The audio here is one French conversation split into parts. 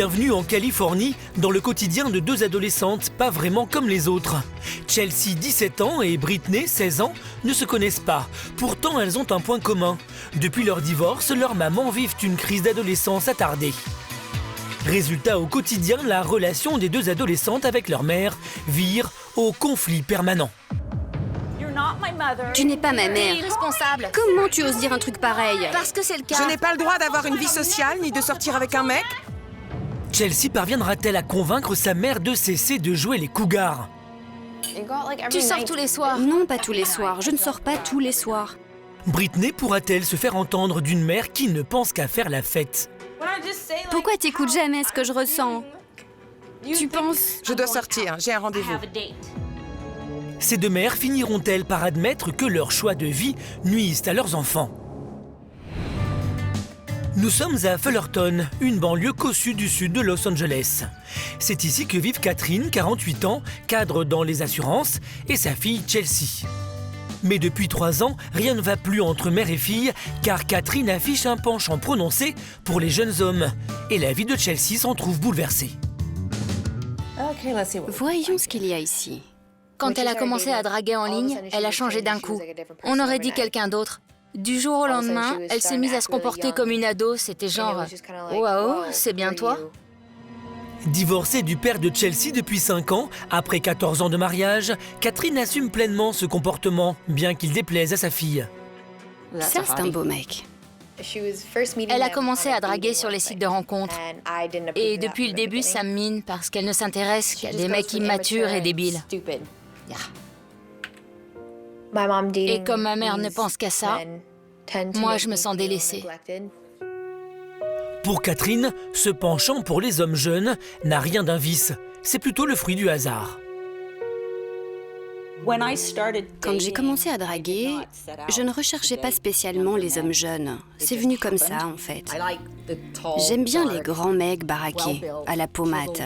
Bienvenue en Californie, dans le quotidien de deux adolescentes pas vraiment comme les autres. Chelsea, 17 ans, et Britney, 16 ans, ne se connaissent pas. Pourtant, elles ont un point commun. Depuis leur divorce, leurs mamans vivent une crise d'adolescence attardée. Résultat, au quotidien, la relation des deux adolescentes avec leur mère vire au conflit permanent. Tu n'es pas ma mère. Irresponsable. Comment tu oses dire un truc pareil? Parce que c'est le cas. Je n'ai pas le droit d'avoir une vie sociale ni de sortir avec un mec. Chelsea parviendra-t-elle à convaincre sa mère de cesser de jouer les cougars? Tu sors tous les soirs. Non, pas tous les soirs. Je ne sors pas tous les soirs. Britney pourra-t-elle se faire entendre d'une mère qui ne pense qu'à faire la fête? Pourquoi t'écoutes jamais ce que je ressens? Tu penses... Je dois sortir, j'ai un rendez-vous. Ces deux mères finiront-elles par admettre que leurs choix de vie nuisent à leurs enfants? Nous sommes à Fullerton, une banlieue cossue du sud de Los Angeles. C'est ici que vivent Catherine, 48 ans, cadre dans les assurances, et sa fille Chelsea. Mais depuis 3 ans, rien ne va plus entre mère et fille, car Catherine affiche un penchant prononcé pour les jeunes hommes. Et la vie de Chelsea s'en trouve bouleversée. Voyons ce qu'il y a ici. Quand elle a commencé à draguer en ligne, elle a changé d'un coup. On aurait dit quelqu'un d'autre. Du jour au lendemain, elle s'est mise à se comporter comme une ado. C'était genre « Waouh, c'est bien toi ?» Divorcée du père de Chelsea depuis 5 ans, après 14 ans de mariage, Catherine assume pleinement ce comportement, bien qu'il déplaise à sa fille. Ça, c'est un beau mec. Elle a commencé à draguer sur les sites de rencontres. Et depuis le début, ça me mine parce qu'elle ne s'intéresse qu'à des mecs immatures et débiles. Et comme ma mère ne pense qu'à ça, moi, je me sens délaissée. Pour Catherine, ce penchant pour les hommes jeunes n'a rien d'un vice. C'est plutôt le fruit du hasard. Quand j'ai commencé à draguer, je ne recherchais pas spécialement les hommes jeunes. C'est venu comme ça, en fait. J'aime bien les grands mecs baraqués, à la peau mate.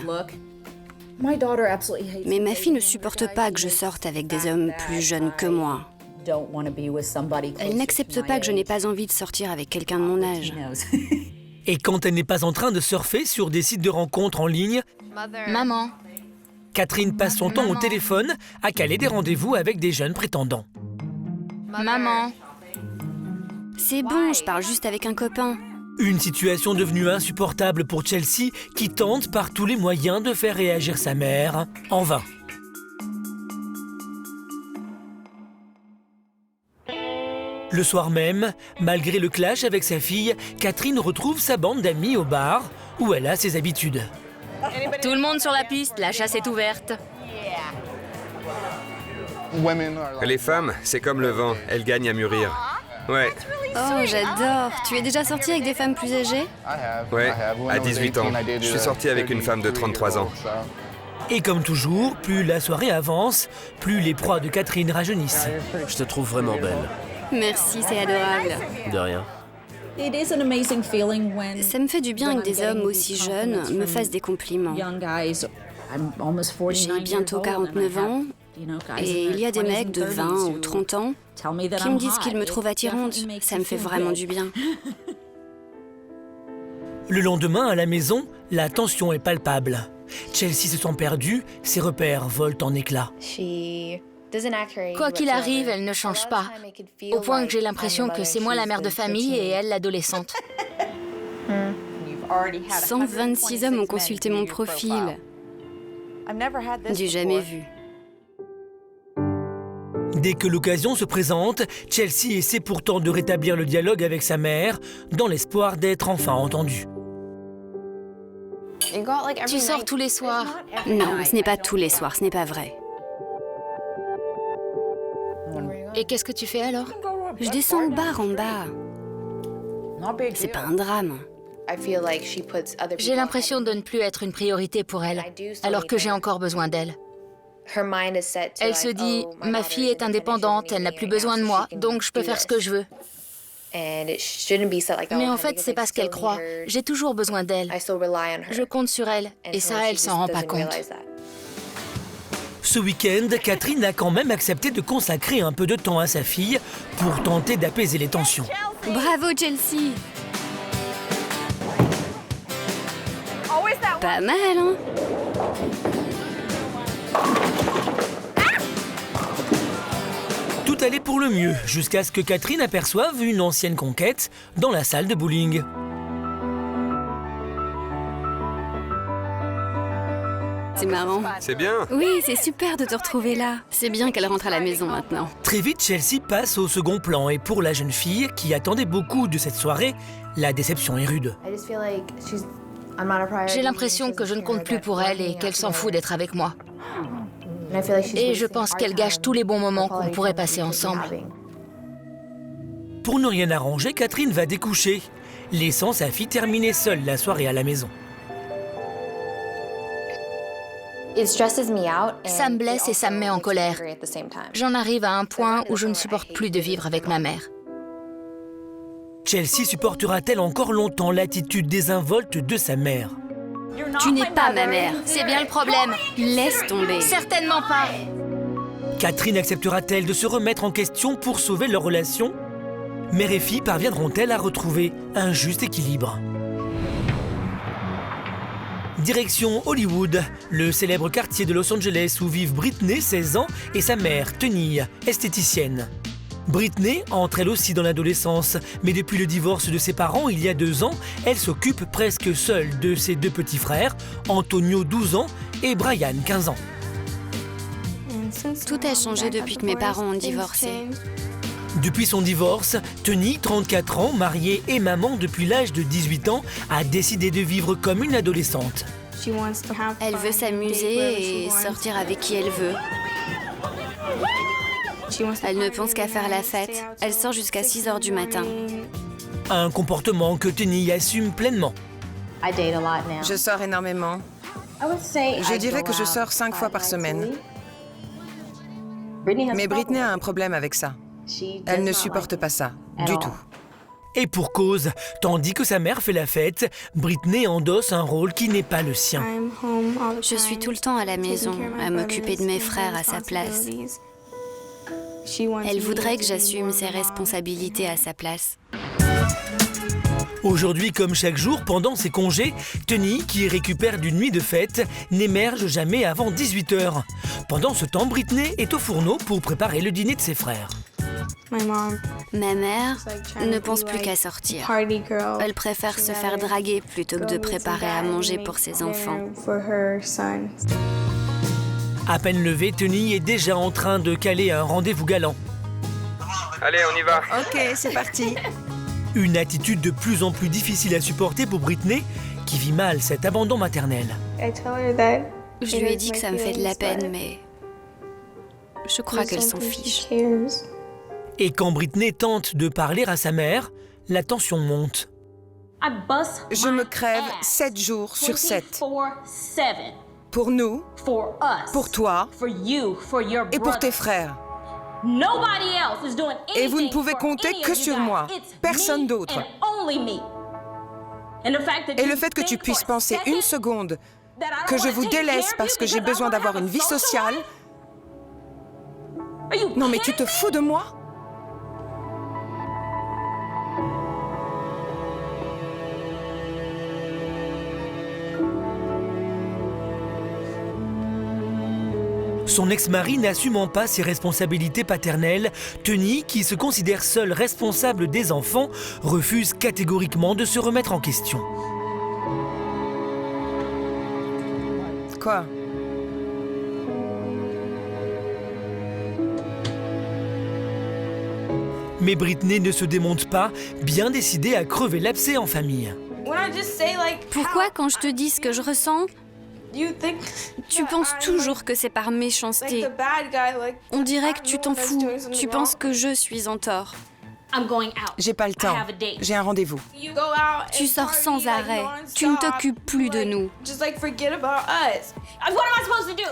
Mais ma fille ne supporte pas que je sorte avec des hommes plus jeunes que moi. Elle n'accepte pas que je n'ai pas envie de sortir avec quelqu'un de mon âge. Et quand elle n'est pas en train de surfer sur des sites de rencontres en ligne, Maman, Catherine passe son temps au téléphone à caler des rendez-vous avec des jeunes prétendants. maman, C'est bon, je parle juste avec un copain. Une situation devenue insupportable pour Chelsea qui tente par tous les moyens de faire réagir sa mère, en vain. Le soir même, malgré le clash avec sa fille, Catherine retrouve sa bande d'amis au bar, où elle a ses habitudes. tout le monde sur la piste, la chasse est ouverte. Les femmes, c'est comme le vent, elles gagnent à mûrir. Ouais, Oh, j'adore. Tu es déjà sorti avec des femmes plus âgées? ouais, à 18 ans. Je suis sorti avec une femme de 33 ans. Et comme toujours, plus la soirée avance, plus les proies de Catherine rajeunissent. Je te trouve vraiment belle. Merci, c'est adorable. De rien. Ça me fait du bien que des hommes aussi jeunes me fassent des compliments. J'ai bientôt 49 ans et il y a des mecs de 20 ou 30 ans qui me disent qu'ils me trouvent attirante. Ça me fait vraiment du bien. Le lendemain, à la maison, la tension est palpable. Chelsea se sent perdue, ses repères volent en éclats. Quoi qu'il arrive, elle ne change pas. Au point que j'ai l'impression que c'est moi la mère de famille et elle l'adolescente. 126 hommes ont consulté mon profil. Du jamais vu. Dès que l'occasion se présente, Chelsea essaie pourtant de rétablir le dialogue avec sa mère, dans l'espoir d'être enfin entendue. Tu sors tous les soirs. Non, ce n'est pas tous les soirs, ce n'est pas vrai. Et qu'est-ce que tu fais alors? Je descends au bar en bas. C'est pas un drame. J'ai l'impression de ne plus être une priorité pour elle, alors que j'ai encore besoin d'elle. Elle se dit, ma fille est indépendante, elle n'a plus besoin de moi, donc je peux faire ce que je veux. Mais en fait, c'est pas ce qu'elle croit. J'ai toujours besoin d'elle. Je compte sur elle, et ça, elle s'en rend pas compte. Ce week-end, Catherine a quand même accepté de consacrer un peu de temps à sa fille pour tenter d'apaiser les tensions. Bravo, Chelsea! Pas mal, hein? Tout allait pour le mieux, jusqu'à ce que Catherine aperçoive une ancienne conquête dans la salle de bowling. C'est marrant. C'est bien. Oui, c'est super de te retrouver là. C'est bien qu'elle rentre à la maison maintenant. Très vite, Chelsea passe au second plan et pour la jeune fille qui attendait beaucoup de cette soirée, la déception est rude. J'ai l'impression que je ne compte plus pour elle et qu'elle s'en fout d'être avec moi. Et je pense qu'elle gâche tous les bons moments qu'on pourrait passer ensemble. Pour ne rien arranger, Catherine va découcher, laissant sa fille terminer seule la soirée à la maison. Ça me blesse et ça me met en colère. J'en arrive à un point où je ne supporte plus de vivre avec ma mère. Chelsea supportera-t-elle encore longtemps l'attitude désinvolte de sa mère? Tu n'es pas ma mère. C'est bien le problème. Laisse tomber. Certainement pas. Catherine acceptera-t-elle de se remettre en question pour sauver leur relation? Mère et fille parviendront-elles à retrouver un juste équilibre? Direction Hollywood, le célèbre quartier de Los Angeles où vivent Britney, 16 ans, et sa mère, Tenille, esthéticienne. Britney entre elle aussi dans l'adolescence, mais depuis le divorce de ses parents il y a 2 ans, elle s'occupe presque seule de ses 2 petits frères, Antonio, 12 ans, et Brian, 15 ans. Tout a changé depuis que mes parents ont divorcé. Depuis son divorce, Tenille, 34 ans, mariée et maman depuis l'âge de 18 ans, a décidé de vivre comme une adolescente. Elle veut s'amuser et sortir avec qui elle veut. Elle ne pense qu'à faire la fête. Elle sort jusqu'à 6h du matin. Un comportement que Tenille assume pleinement. Je sors énormément. Je dirais que je sors 5 fois par semaine. Mais Britney a un problème avec ça. Elle ne supporte pas ça, du tout. Et pour cause, tandis que sa mère fait la fête, Britney endosse un rôle qui n'est pas le sien. Je suis tout le temps à la maison, à m'occuper de mes frères à sa place. Elle voudrait que j'assume ses responsabilités à sa place. Aujourd'hui, comme chaque jour, pendant ses congés, Tenille, qui récupère d'une nuit de fête, n'émerge jamais avant 18h. Pendant ce temps, Britney est au fourneau pour préparer le dîner de ses frères. Ma mère ne pense plus qu'à sortir. Elle préfère se faire draguer plutôt que de préparer à manger pour ses enfants. À peine levée, Tenille est déjà en train de caler un rendez-vous galant. Allez, on y va. Ok, c'est parti. Une attitude de plus en plus difficile à supporter pour Britney, qui vit mal cet abandon maternel. Je lui ai dit que ça me fait de la peine, mais je crois qu'elle s'en fiche. Et quand Britney tente de parler à sa mère, la tension monte. Je me crève 7 jours sur 7. Pour nous, pour toi et pour tes frères. Et vous ne pouvez compter que sur moi, personne d'autre. Et le fait que tu puisses penser une seconde que je vous délaisse parce que j'ai besoin d'avoir une vie sociale... Non mais tu te fous de moi ? Son ex-mari n'assumant pas ses responsabilités paternelles, Tenille, qui se considère seule responsable des enfants, refuse catégoriquement de se remettre en question. Quoi ? Mais Britney ne se démonte pas, bien décidée à crever l'abcès en famille. Pourquoi, quand je te dis ce que je ressens, tu penses toujours que c'est par méchanceté? On dirait que tu t'en fous. Tu penses que je suis en tort. J'ai pas le temps. J'ai un rendez-vous. Tu sors sans arrêt. Tu ne t'occupes plus de nous.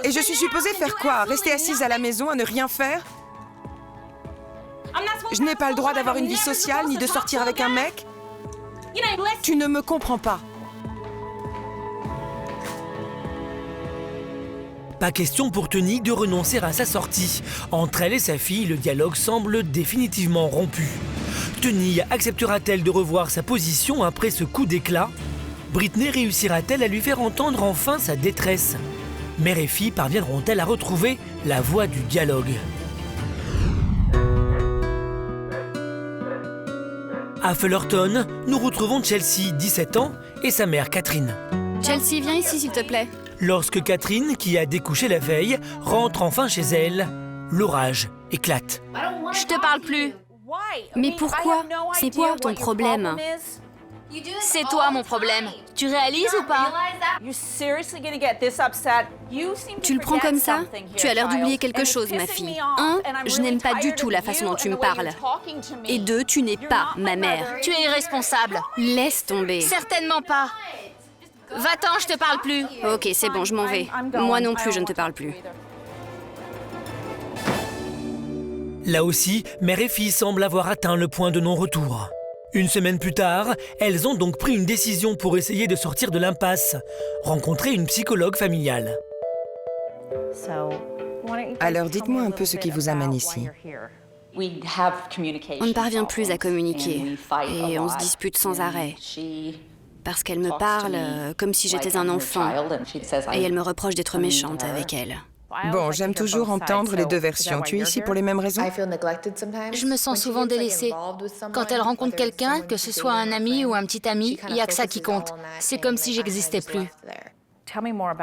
Et je suis supposée faire quoi? Rester assise à la maison à ne rien faire? Je n'ai pas le droit d'avoir une vie sociale ni de sortir avec un mec? Tu ne me comprends pas. Pas question pour Tenille de renoncer à sa sortie. Entre elle et sa fille, le dialogue semble définitivement rompu. Tenille acceptera-t-elle de revoir sa position après ce coup d'éclat? Britney réussira-t-elle à lui faire entendre enfin sa détresse? Mère et fille parviendront-elles à retrouver la voie du dialogue? À Fullerton, nous retrouvons Chelsea, 17 ans, et sa mère Catherine. Chelsea, viens ici s'il te plaît. Lorsque Catherine, qui a découché la veille, rentre enfin chez elle, l'orage éclate. Je te parle plus. Mais pourquoi? C'est quoi ton problème? C'est toi mon problème. Tu réalises ou pas? Tu le prends comme ça? Tu as l'air d'oublier quelque chose, ma fille. 1, je n'aime pas du tout la façon dont tu me parles. Et 2, tu n'es pas ma mère. Tu es irresponsable. Laisse tomber. Certainement pas. Va-t'en, je te parle plus. Ok, c'est bon, je m'en vais. Moi non plus, je ne te parle plus. Là aussi, mère et fille semblent avoir atteint le point de non-retour. Une semaine plus tard, elles ont donc pris une décision pour essayer de sortir de l'impasse, rencontrer une psychologue familiale. Alors dites-moi un peu ce qui vous amène ici. On ne parvient plus à communiquer et on se dispute sans arrêt. Parce qu'elle me parle comme si j'étais un enfant et elle me reproche d'être méchante avec elle. Bon, j'aime toujours entendre les deux versions. Tu es ici pour les mêmes raisons? Je me sens souvent délaissée. Quand elle rencontre quelqu'un, que ce soit un ami ou un petit ami, il n'y a que ça qui compte. C'est comme si j'existais plus.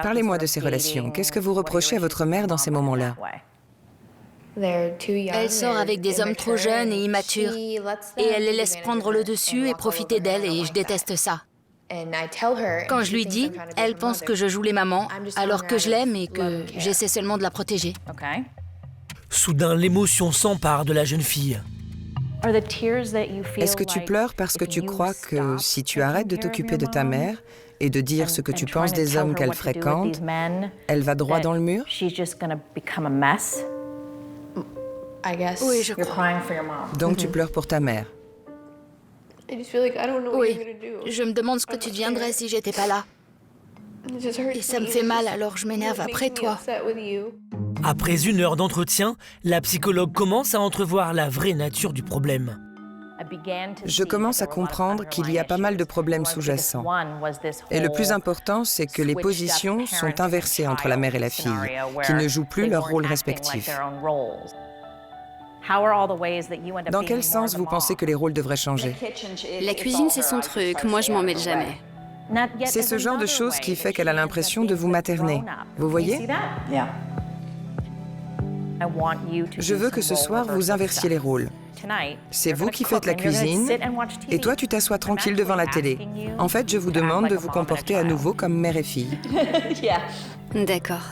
Parlez-moi de ces relations. Qu'est-ce que vous reprochez à votre mère dans ces moments-là? Elle sort avec des hommes trop jeunes et immatures. Et elle les laisse prendre le dessus et profiter d'elle, et je déteste ça. Quand je lui dis, elle pense que je joue les mamans, alors que je l'aime et que j'essaie seulement de la protéger. Soudain, l'émotion s'empare de la jeune fille. Est-ce que tu pleures parce que tu crois que si tu arrêtes de t'occuper de ta mère et de dire ce que tu penses des hommes qu'elle fréquente, elle va droit dans le mur? Oui, je crois. Donc tu pleures pour ta mère. Oui, je me demande ce que tu deviendrais si j'étais pas là. Et ça me fait mal, alors je m'énerve après toi. Après 1 heure d'entretien, la psychologue commence à entrevoir la vraie nature du problème. Je commence à comprendre qu'il y a pas mal de problèmes sous-jacents. Et le plus important, c'est que les positions sont inversées entre la mère et la fille, qui ne jouent plus leur rôle respectif. Dans quel sens vous pensez que les rôles devraient changer? La cuisine, c'est son truc. Moi, je m'en mêle jamais. C'est ce genre de choses qui fait qu'elle a l'impression de vous materner. Vous voyez? Je veux que ce soir, vous inversiez les rôles. C'est vous qui faites la cuisine, et toi, tu t'assois tranquille devant la télé. En fait, je vous demande de vous comporter à nouveau comme mère et fille. D'accord.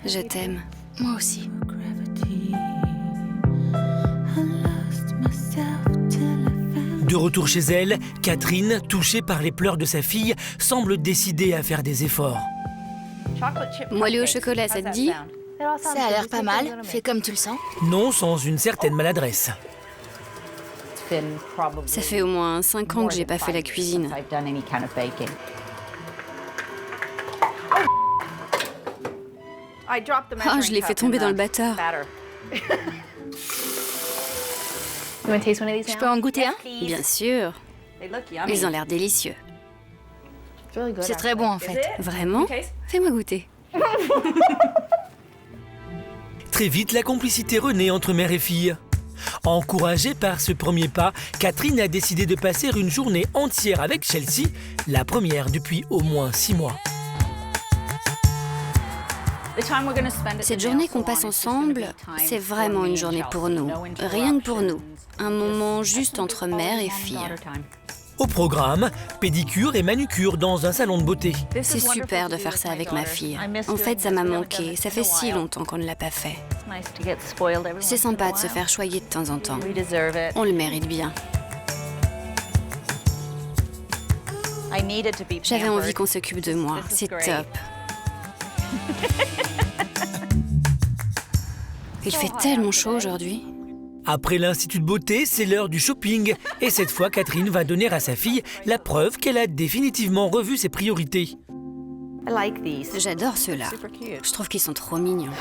Je t'aime. Moi aussi. De retour chez elle, Catherine, touchée par les pleurs de sa fille, semble décidée à faire des efforts. Moelleux au chocolat, ça te dit? Ça a l'air pas mal. Fais comme tu le sens. Non sans une certaine maladresse. Ça fait au moins 5 ans que j'ai pas fait la cuisine. Oh, je l'ai fait tomber dans le batteur. Je peux en goûter un? Bien sûr. Ils ont l'air délicieux. C'est très bon en fait. Vraiment? Fais-moi goûter. Très vite, la complicité renaît entre mère et fille. Encouragée par ce premier pas, Catherine a décidé de passer une journée entière avec Chelsea, la première depuis au moins 6 mois. Cette journée qu'on passe ensemble, c'est vraiment une journée pour nous. Rien que pour nous. Un moment juste entre mère et fille. Au programme, pédicure et manucure dans un salon de beauté. C'est super de faire ça avec ma fille. En fait, ça m'a manqué. Ça fait si longtemps qu'on ne l'a pas fait. C'est sympa de se faire choyer de temps en temps. On le mérite bien. J'avais envie qu'on s'occupe de moi. C'est top. Il fait tellement chaud aujourd'hui. Après l'Institut de beauté, c'est l'heure du shopping. Et cette fois, Catherine va donner à sa fille la preuve qu'elle a définitivement revu ses priorités. J'adore ceux-là. Je trouve qu'ils sont trop mignons.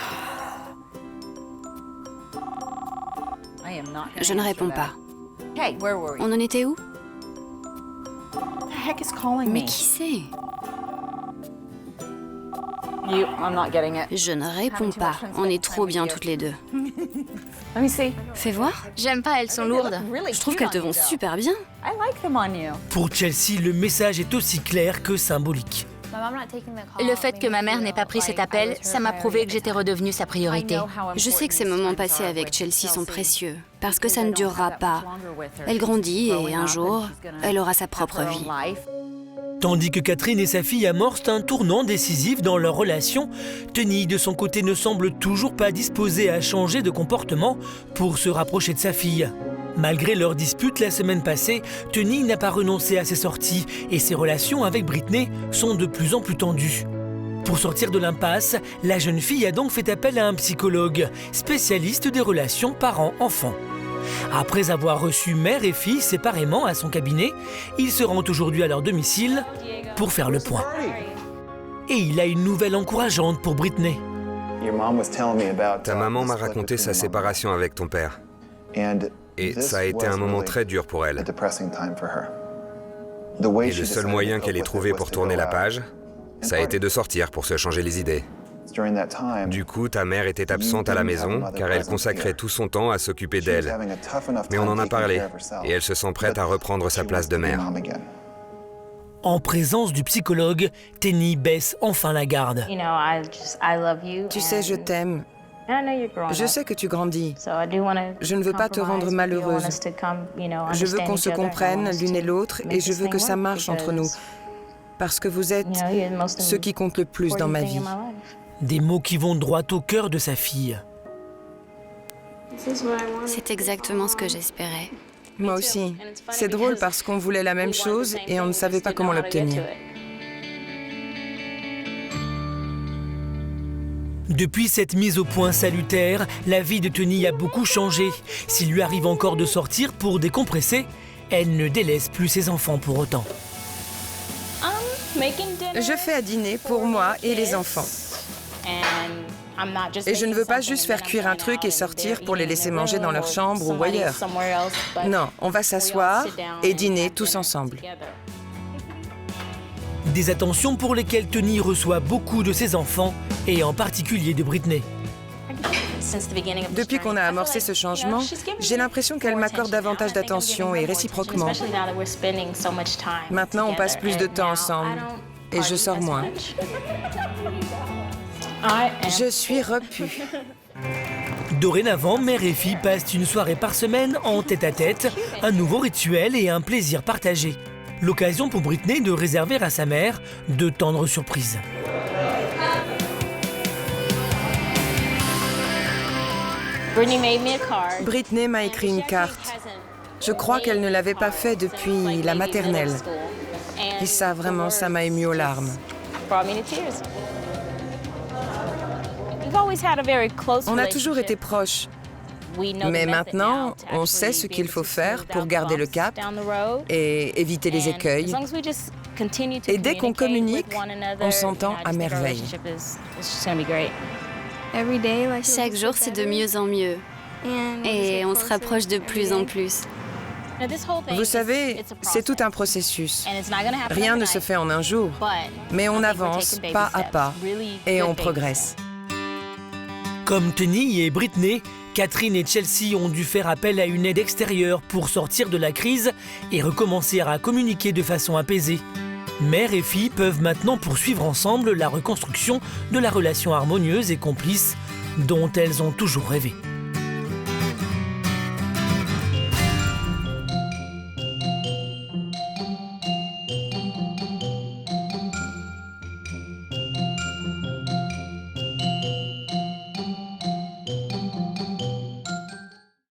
Je ne réponds pas. On en était où? Mais qui c'est? Je ne réponds pas. On est trop bien toutes les deux. Fais voir. J'aime pas, elles sont lourdes. Je trouve qu'elles te vont super bien. Pour Chelsea, le message est aussi clair que symbolique. Le fait que ma mère n'ait pas pris cet appel, ça m'a prouvé que j'étais redevenue sa priorité. Je sais que ces moments passés avec Chelsea sont précieux, parce que ça ne durera pas. Elle grandit et un jour, elle aura sa propre vie. Tandis que Catherine et sa fille amorcent un tournant décisif dans leur relation, Tony, de son côté, ne semble toujours pas disposé à changer de comportement pour se rapprocher de sa fille. Malgré leur dispute la semaine passée, Tony n'a pas renoncé à ses sorties et ses relations avec Britney sont de plus en plus tendues. Pour sortir de l'impasse, la jeune fille a donc fait appel à un psychologue, spécialiste des relations parents-enfants. Après avoir reçu mère et fille séparément à son cabinet, il se rend aujourd'hui à leur domicile pour faire le point. Et il a une nouvelle encourageante pour Britney. Ta maman m'a raconté sa séparation avec ton père. Et ça a été un moment très dur pour elle. Et le seul moyen qu'elle ait trouvé pour tourner la page, ça a été de sortir pour se changer les idées. Du coup, ta mère était absente à la maison car elle consacrait tout son temps à s'occuper d'elle. Mais on en a parlé et elle se sent prête à reprendre sa place de mère. En présence du psychologue, Tony baisse enfin la garde. Tu sais, je t'aime. Je sais que tu grandis. Je ne veux pas te rendre malheureuse. Je veux qu'on se comprenne l'une et l'autre et je veux que ça marche entre nous. Parce que vous êtes ce qui compte le plus dans ma vie. Des mots qui vont droit au cœur de sa fille. C'est exactement ce que j'espérais. Moi aussi. C'est drôle parce qu'on voulait la même chose et on ne savait pas comment l'obtenir. Depuis cette mise au point salutaire, la vie de Tony a beaucoup changé. S'il lui arrive encore de sortir pour décompresser, elle ne délaisse plus ses enfants pour autant. Je fais à dîner pour moi et les enfants. Et je ne veux pas juste faire cuire un truc et sortir pour les laisser manger dans leur chambre ou ailleurs. Non, on va s'asseoir et dîner tous ensemble. Des attentions pour lesquelles Tony reçoit beaucoup de ses enfants, et en particulier de Britney. Depuis qu'on a amorcé ce changement, j'ai l'impression qu'elle m'accorde davantage d'attention et réciproquement. Maintenant, on passe plus de temps ensemble et je sors moins. Je suis repue. Dorénavant, mère et fille passent une soirée par semaine en tête-à-tête, un nouveau rituel et un plaisir partagé. L'occasion pour Britney de réserver à sa mère de tendres surprises. Britney m'a écrit une carte. Je crois qu'elle ne l'avait pas fait depuis la maternelle. Et ça, vraiment, ça m'a émue aux larmes. On a toujours été proches. Mais maintenant, on sait ce qu'il faut faire pour garder le cap et éviter les écueils. Et dès qu'on communique, on s'entend à merveille. Chaque jour, c'est de mieux en mieux. Et on se rapproche de plus en plus. Vous savez, c'est tout un processus. Rien ne se fait en un jour. Mais on avance pas à pas et on progresse. Comme Tony et Britney, Catherine et Chelsea ont dû faire appel à une aide extérieure pour sortir de la crise et recommencer à communiquer de façon apaisée. Mère et fille peuvent maintenant poursuivre ensemble la reconstruction de la relation harmonieuse et complice dont elles ont toujours rêvé.